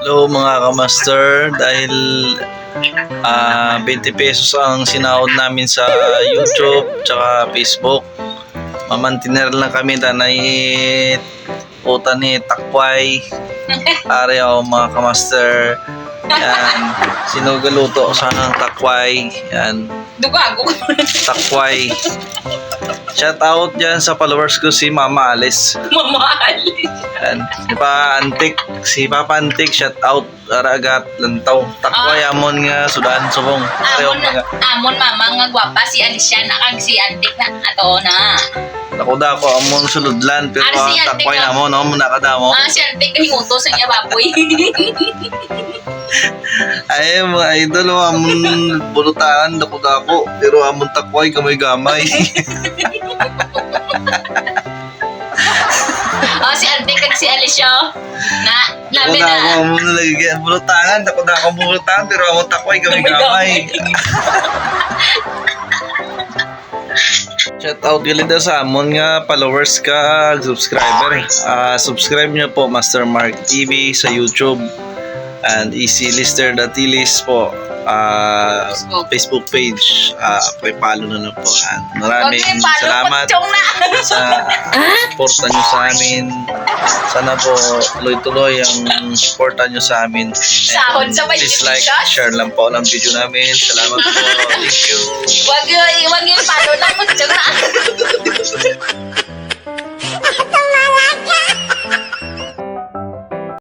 Hello mga kamaster, dahil 20 pesos ang sinahod namin sa YouTube tsaka Facebook. Mamantiner lang kami tanay utan ni takway. Are ako mga kamaster. Yan, sinugaluto sa takway. Yan, Dugago ko. takway. Shout out dyan sa followers ko si Mama Alice. Mamahal. Yan, si Papa Antik, shout out aragat lantaw. Takway amon nga sudan subong. Amon mama nga gwapa si Alicia na kag si Antik na ato na. Nakuda ko amon suludlan pero Ah, si ang Antik takway na. namon no mo nakadamo. Si Antik himuto sa iya baboy. Ay mga idol amon bulutaan nakuda ko pero amon takway gamay-gamay. Si Antik kag si Alicia na labi Nakuda ko na. amon nalagyan bulutangan nakuda ko bulutan pero amon takway gamay-gamay. Shout out gali daw sa amon nga followers ka subscriber. Subscribe nyo po Master Mark TV sa YouTube and Easy Lister Datilis po Facebook page. Pakipalo na lang po. And maraming salamat sa suporta nyo sa amin. Sana po tuloy-tuloy ang suporta nyo sa amin. Sahod sa may Please like, division. share lang po ng video namin. Salamat po. Thank you. Wag yung palo lang mo na.